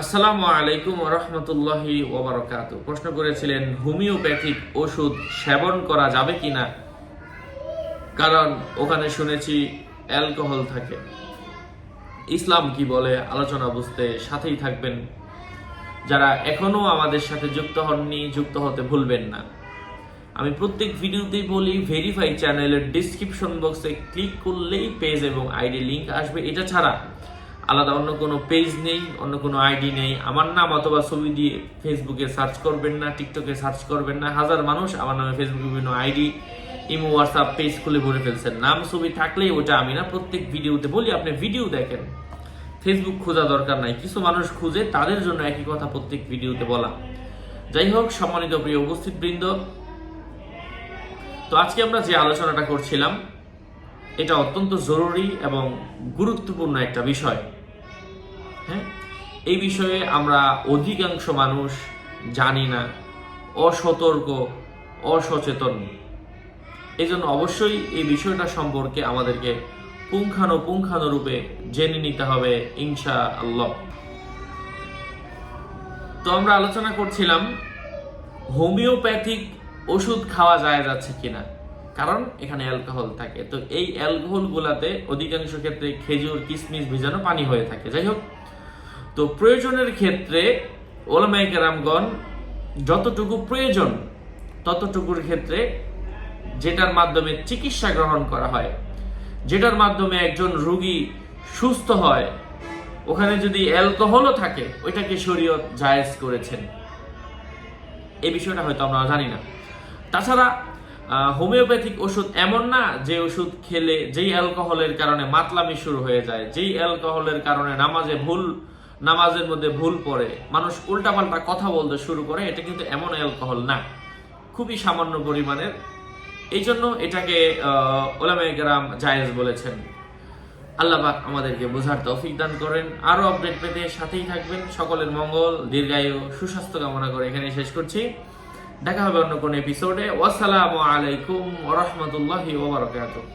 আসসালামু আলাইকুম ওয়া রাহমাতুল্লাহি ওয়া বারাকাতুহু। প্রশ্ন করেছিলেন হোমিওপ্যাথিক ওষুধ সেবন করা যাবে কিনা, কারণ ওখানে শুনেছি অ্যালকোহল থাকে। ইসলাম কি বলে আলোচনা বুঝতে সাথেই থাকবেন। যারা এখনো আমাদের সাথে যুক্ত হননি, যুক্ত হতে ভুলবেন না। আমি প্রত্যেক ভিডিওতেই বলি, ভেরিফাই চ্যানেলের ডেসক্রিপশন বক্সে ক্লিক করলেই পেজ এবং আইডি লিংক আসবে। এটা ছাড়া আলাদা অন্য কোনো পেজ নেই, অন্য কোনো আইডি নেই। আমার নাম অথবা ছবি দিয়ে ফেসবুকে সার্চ করবেন না, টিকটকে সার্চ করবেন না। হাজার মানুষ আমার নামে ফেসবুকে বিভিন্ন আইডি, ইমো, হোয়াটসঅ্যাপ পেজ খুলে ভরে ফেলছেন। নাম ছবি থাকলেই ওটা আমি না। প্রত্যেক ভিডিওতে বলি আপনি ভিডিও দেখেন, ফেসবুক খোঁজা দরকার নাই। কিছু মানুষ খুঁজে, তাদের জন্য একই কথা প্রত্যেক ভিডিওতে বলা। যাই হোক, সম্মানিত প্রিয় উপস্থিত বৃন্দ, তো আজকে আমরা যে আলোচনাটা করছিলাম এটা অত্যন্ত জরুরি এবং গুরুত্বপূর্ণ একটা বিষয়। হ্যাঁ, এই বিষয়ে আমরা অধিকাংশ মানুষ জানি না, অসতর্ক, অসচেতন। এই জন্য অবশ্যই এই বিষয়টা সম্পর্কে আমাদেরকে পুঙ্খানুপুঙ্খানুরূপে জেনে নিতে হবে ইনশাআল্লাহ। তো আমরা আলোচনা করছিলাম হোমিওপ্যাথিক ওষুধ খাওয়া যাচ্ছে কিনা, কারণ এখানে অ্যালকোহল থাকে। তো এই অ্যালকোহল গুলাতে অধিকাংশ ক্ষেত্রে খেজুর, কিশমিশ ভিজানো পানি হয়ে থাকে। যাই হোক, তো প্রয়োজনের ক্ষেত্রে ওলামায়ে কেরামগণ যতটুকু প্রয়োজন ততটুকুর ক্ষেত্রে, যেটার মাধ্যমে চিকিৎসা গ্রহণ করা হয়, যেটার মাধ্যমে একজন রোগী সুস্থ হয়, ওখানে যদি অ্যালকোহলও থাকে ওইটাকে শরীয়ত জায়েজ করেছেন। এই বিষয়টা হয়তো আমরা জানি না। তাছাড়া হোমিওপ্যাথিক ওষুধ এমন না যে ওষুধ খেলে যেই অ্যালকোহলের কারণে মাতলামি শুরু হয়ে যায়, যেই অ্যালকোহলের কারণে নামাজের মধ্যে ভুল পড়ে, মানুষ উল্টাপাল্টা কথা বলতে শুরু করে। এটা কিন্তু এমন অ্যালকোহল না, খুবই সামান্য পরিমাণের। এই জন্য এটাকে ওলামায়ে কেরাম জায়েজ বলেছেন। আল্লাহ পাক আমাদেরকে বোঝার তৌফিক দান করেন। আরো আপডেট পেতে সাথেই থাকবেন। সকলের মঙ্গল, দীর্ঘায়ু, সুস্বাস্থ্য কামনা করে এখানে শেষ করছি। দেখা হবে অন্য কোনো এপিসোডে। ওয়াসসালামু আলাইকুম ওয়া রাহমাতুল্লাহি ওয়া বারাকাতুহু।